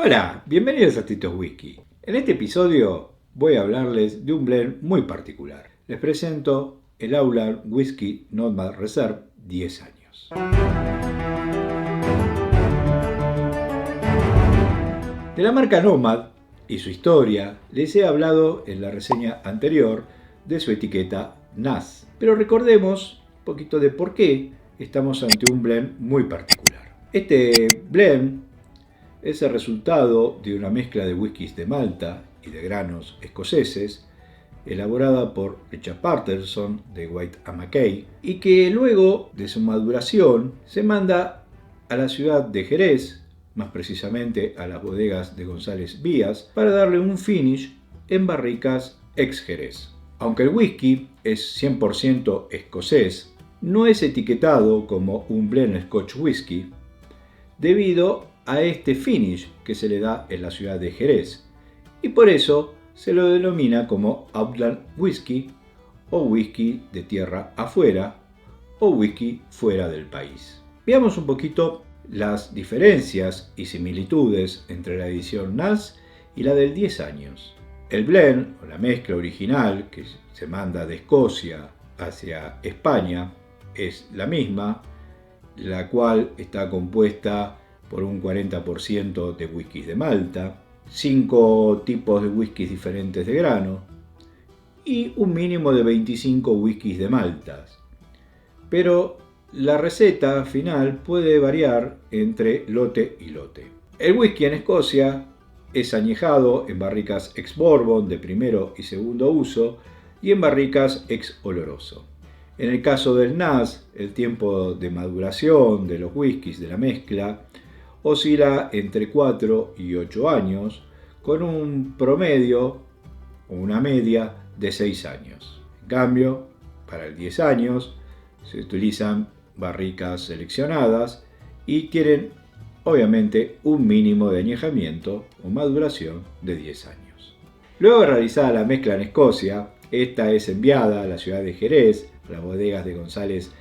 Hola, bienvenidos a Titos Whisky. En este episodio voy a hablarles de un blend muy particular. Les presento el Aular Whisky Nomad Reserve 10 años. De la marca Nomad y su historia les he hablado en la reseña anterior de su etiqueta NAS. Pero recordemos un poquito de por qué estamos ante un blend muy particular. Este blend es el resultado de una mezcla de whiskies de Malta y de granos escoceses, elaborada por Richard Patterson de White & Mackay, y que luego de su maduración se manda a la ciudad de Jerez, más precisamente a las bodegas de González Vías, para darle un finish en barricas ex Jerez. Aunque el whisky es 100% escocés, no es etiquetado como un blend Scotch whisky debido a este finish que se le da en la ciudad de Jerez, y por eso se lo denomina como Outland Whisky o whisky de tierra afuera o whisky fuera del país. Veamos un poquito las diferencias y similitudes entre la edición NAS y la del 10 años. El blend o la mezcla original que se manda de Escocia hacia España es la misma, la cual está compuesta por un 40% de whiskies de Malta, 5 tipos de whiskies diferentes de grano y un mínimo de 25 whiskies de maltas. Pero la receta final puede variar entre lote y lote. El whisky en Escocia es añejado en barricas ex bourbon de primero y segundo uso y en barricas ex oloroso. En el caso del NAS, el tiempo de maduración de los whiskies de la mezcla oscila entre 4 y 8 años, con un promedio o una media de 6 años. En cambio, para el 10 años se utilizan barricas seleccionadas y tienen obviamente un mínimo de añejamiento o maduración de 10 años. Luego de realizada la mezcla en Escocia, esta es enviada a la ciudad de Jerez, a las bodegas de González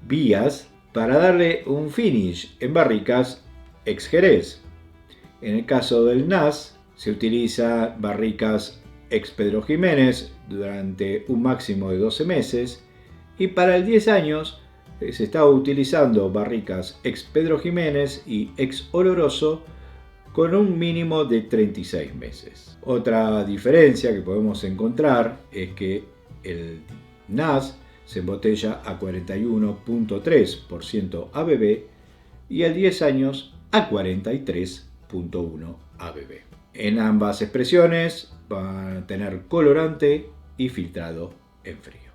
Vías, para darle un finish en barricas ex Jerez. En el caso del NAS se utiliza barricas ex Pedro Jiménez durante un máximo de 12 meses y para el 10 años se está utilizando barricas ex Pedro Jiménez y ex Oloroso con un mínimo de 36 meses. Otra diferencia que podemos encontrar es que el NAS se embotella a 41.3% ABV y el 10 años a 43.1 ABV. En ambas expresiones van a tener colorante y filtrado en frío.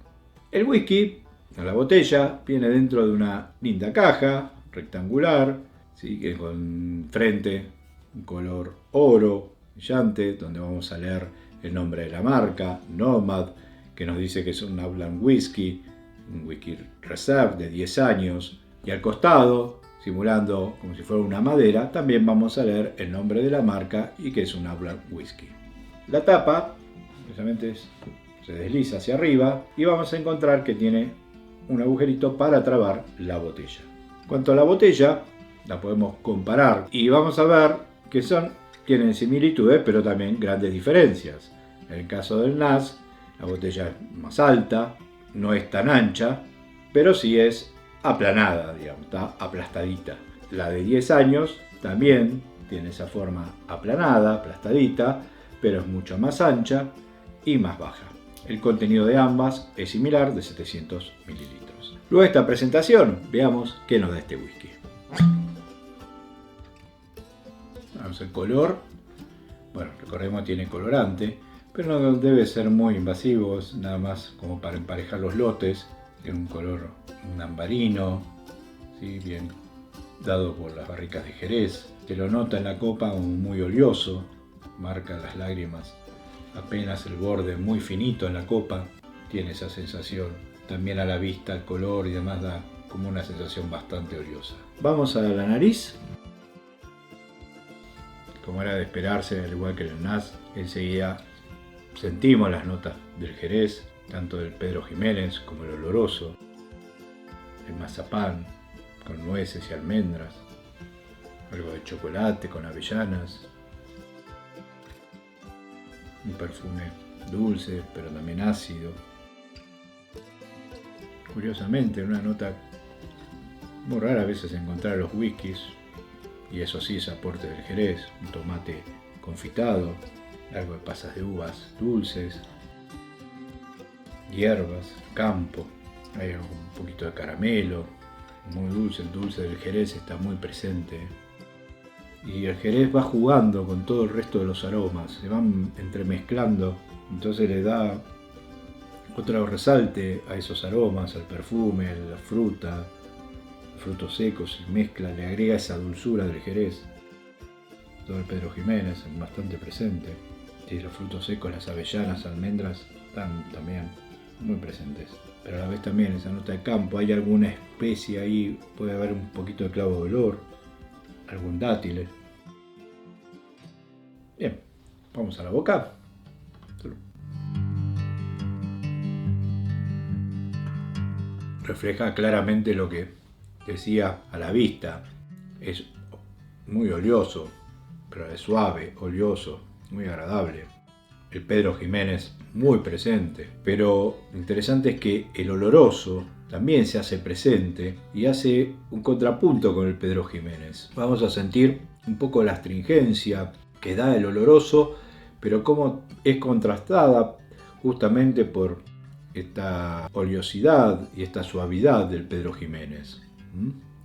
El whisky a la botella viene dentro de una linda caja rectangular, ¿sí? Que con frente un color oro brillante, donde vamos a leer el nombre de la marca, Nomad, que nos dice que es un Outland Whisky, un whisky reserve de 10 años, y al costado, simulando como si fuera una madera, también vamos a leer el nombre de la marca y que es un Outland Whisky. La tapa precisamente se desliza hacia arriba y vamos a encontrar que tiene un agujerito para trabar la botella. Cuanto a la botella, la podemos comparar y vamos a ver que tienen similitudes pero también grandes diferencias. En el caso del NAS, la botella es más alta, no es tan ancha, pero sí es aplanada, digamos, está aplastadita. La de 10 años también tiene esa forma aplanada, aplastadita, pero es mucho más ancha y más baja. El contenido de ambas es similar, de 700 mililitros. Luego de esta presentación, veamos qué nos da este whisky. Vamos al color. Bueno, recordemos tiene colorante, pero no debe ser muy invasivo, es nada más como para emparejar los lotes. Tiene un color ambarino, ¿sí? Bien dado por las barricas de Jerez. Se lo nota en la copa como muy oleoso, marca las lágrimas, apenas el borde muy finito en la copa, tiene esa sensación. También a la vista, el color y demás da como una sensación bastante oleosa. Vamos a la nariz. Como era de esperarse, al igual que el NAS, enseguida sentimos las notas del Jerez, tanto del Pedro Jiménez como el oloroso, el mazapán con nueces y almendras. algo de chocolate con avellanas, un perfume dulce pero también ácido. Curiosamente, una nota muy rara a veces encontrar los whiskies, y eso sí es aporte del Jerez, un tomate confitado, algo de pasas de uvas dulces, hierbas, campo, hay un poquito de caramelo, muy dulce, el dulce del Jerez está muy presente. Y el Jerez va jugando con todo el resto de los aromas, se van entremezclando, entonces le da otro resalte a esos aromas, al perfume, a la fruta, frutos secos, se mezcla, le agrega esa dulzura del Jerez. Todo el Pedro Ximénez es bastante presente. Y los frutos secos, las avellanas, almendras, están también muy presentes. Pero a la vez también esa nota de campo, hay alguna especie ahí, puede haber un poquito de clavo de olor, algún dátil. Bien, vamos a la boca. Refleja claramente lo que decía a la vista. Es muy oleoso, pero es suave, oleoso, muy agradable. El Pedro Ximénez muy presente, pero lo interesante es que el oloroso también se hace presente y hace un contrapunto con el Pedro Ximénez. Vamos a sentir un poco la astringencia que da el oloroso, pero cómo es contrastada justamente por esta oleosidad y esta suavidad del Pedro Ximénez.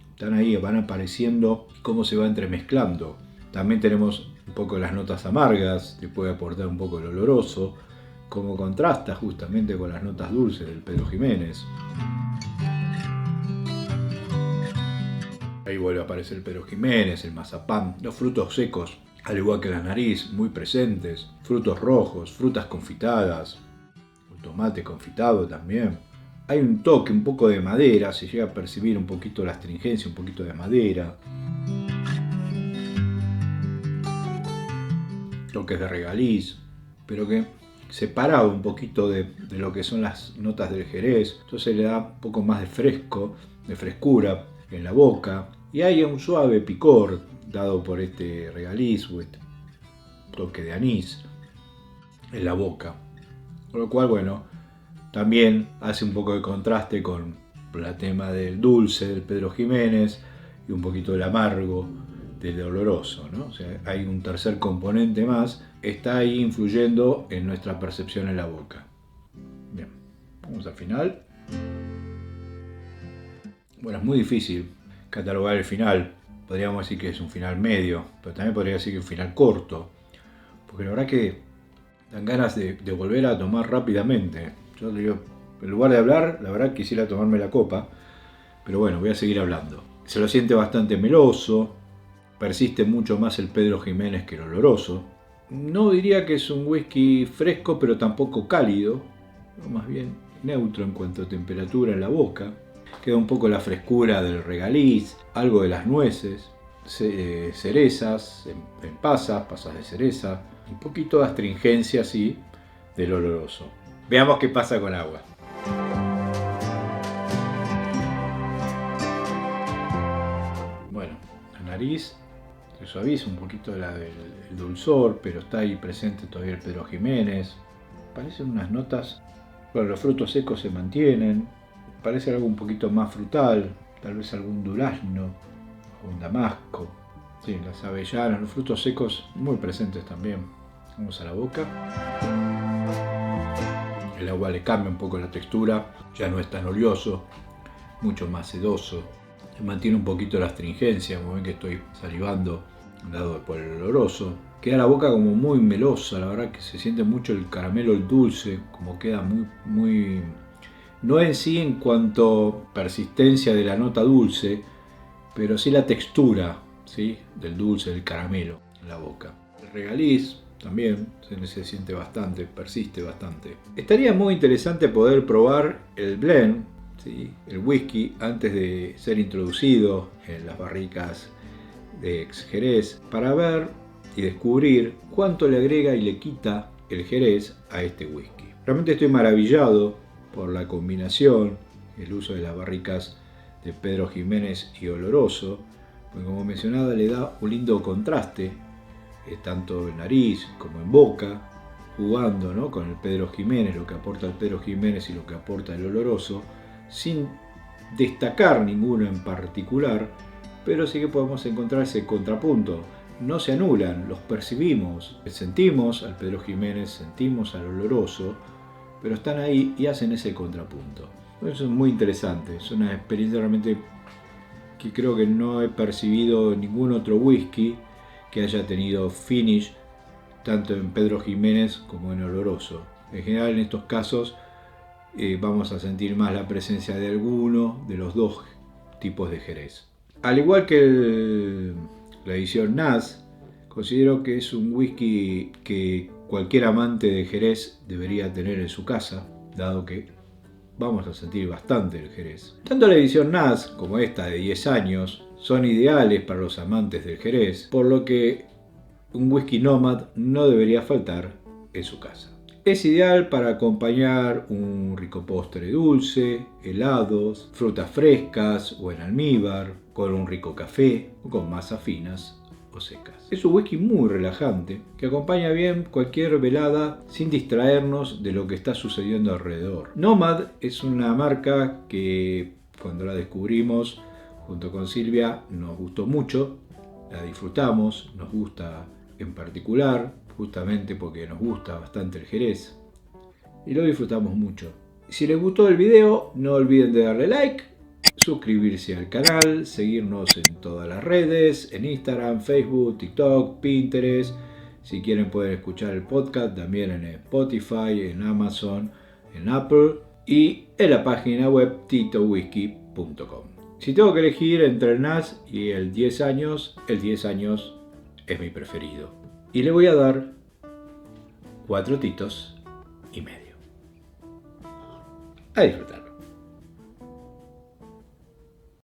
Están ahí, van apareciendo cómo se va entremezclando. También tenemos un poco las notas amargas, que puede aportar un poco el oloroso, como contrasta justamente con las notas dulces del Pedro Ximénez. Ahí vuelve a aparecer el Pedro Ximénez, el mazapán, los frutos secos, al igual que la nariz, muy presentes, frutos rojos, frutas confitadas, el tomate confitado también. Hay un toque, un poco de madera, se llega a percibir un poquito la astringencia, un poquito de madera. Toques de regaliz, pero que separado un poquito de lo que son las notas del Jerez, entonces le da un poco más de fresco, de frescura en la boca, y hay un suave picor dado por este regaliz o este toque de anís en la boca, con lo cual, bueno, también hace un poco de contraste con el tema del dulce del Pedro Ximénez y un poquito del amargo del doloroso, ¿no? O sea, hay un tercer componente más, está ahí influyendo en nuestra percepción en la boca. Bien, vamos al final. Bueno, es muy difícil catalogar el final. Podríamos decir que es un final medio, pero también podría decir que es un final corto, porque la verdad que dan ganas de volver a tomar rápidamente. Yo digo, en lugar de hablar, la verdad quisiera tomarme la copa, pero bueno, voy a seguir hablando. Se lo siente bastante meloso, persiste mucho más el Pedro Ximénez que el oloroso. No diría que es un whisky fresco, pero tampoco cálido, más bien neutro en cuanto a temperatura en la boca. Queda un poco la frescura del regaliz, algo de las nueces, cerezas, en pasas de cereza, un poquito de astringencia, sí, del oloroso. Veamos qué pasa con agua. Bueno, la nariz se suaviza un poquito el dulzor, pero está ahí presente todavía el Pedro Ximénez. Parecen unas notas, bueno, los frutos secos se mantienen, parece algo un poquito más frutal, tal vez algún durazno o un damasco. Sí, las avellanas, los frutos secos muy presentes también. Vamos a la boca. El agua le cambia un poco la textura, ya no es tan oleoso, mucho más sedoso. Se mantiene un poquito la astringencia, como ven que estoy salivando, dado por el oloroso. Queda la boca como muy melosa, la verdad que se siente mucho el caramelo, el dulce, como queda muy... No en sí en cuanto a persistencia de la nota dulce, pero sí la textura, ¿sí?, del dulce, del caramelo en la boca. El regaliz también se siente bastante, persiste bastante. Estaría muy interesante poder probar el blend, ¿sí?, el whisky, antes de ser introducido en las barricas de ex Jerez, para ver y descubrir cuánto le agrega y le quita el Jerez a este whisky. Realmente estoy maravillado por la combinación, el uso de las barricas de Pedro Ximénez y oloroso, porque como mencionaba le da un lindo contraste, tanto en nariz como en boca, jugando, ¿no?, con el Pedro Ximénez, lo que aporta el Pedro Ximénez y lo que aporta el Oloroso, sin destacar ninguno en particular, pero sí que podemos encontrar ese contrapunto. No se anulan, los percibimos, sentimos al Pedro Ximénez, sentimos al Oloroso, pero están ahí y hacen ese contrapunto. Eso es muy interesante, es una experiencia realmente que creo que no he percibido en ningún otro whisky que haya tenido finish tanto en Pedro Ximénez como en Oloroso. En general en estos casos vamos a sentir más la presencia de alguno de los dos tipos de Jerez. Al igual que la edición NAS, considero que es un whisky que cualquier amante de Jerez debería tener en su casa, dado que vamos a sentir bastante el Jerez. Tanto la edición NAS como esta de 10 años son ideales para los amantes del Jerez, por lo que un whisky Nomad no debería faltar en su casa. Es ideal para acompañar un rico postre dulce, helados, frutas frescas o en almíbar, con un rico café o con masas finas o secas. Es un whisky muy relajante que acompaña bien cualquier velada sin distraernos de lo que está sucediendo alrededor. Nomad es una marca que cuando la descubrimos junto con Silvia nos gustó mucho, la disfrutamos, nos gusta en particular, justamente porque nos gusta bastante el Jerez y lo disfrutamos mucho. Si les gustó el video, no olviden de darle like, suscribirse al canal, seguirnos en todas las redes, en Instagram, Facebook, TikTok, Pinterest. Si quieren pueden escuchar el podcast también en Spotify, en Amazon, en Apple y en la página web titowhisky.com. Si tengo que elegir entre el NAS y el 10 años, el 10 años es mi preferido. Y le voy a dar 4 titos y medio. A disfrutar.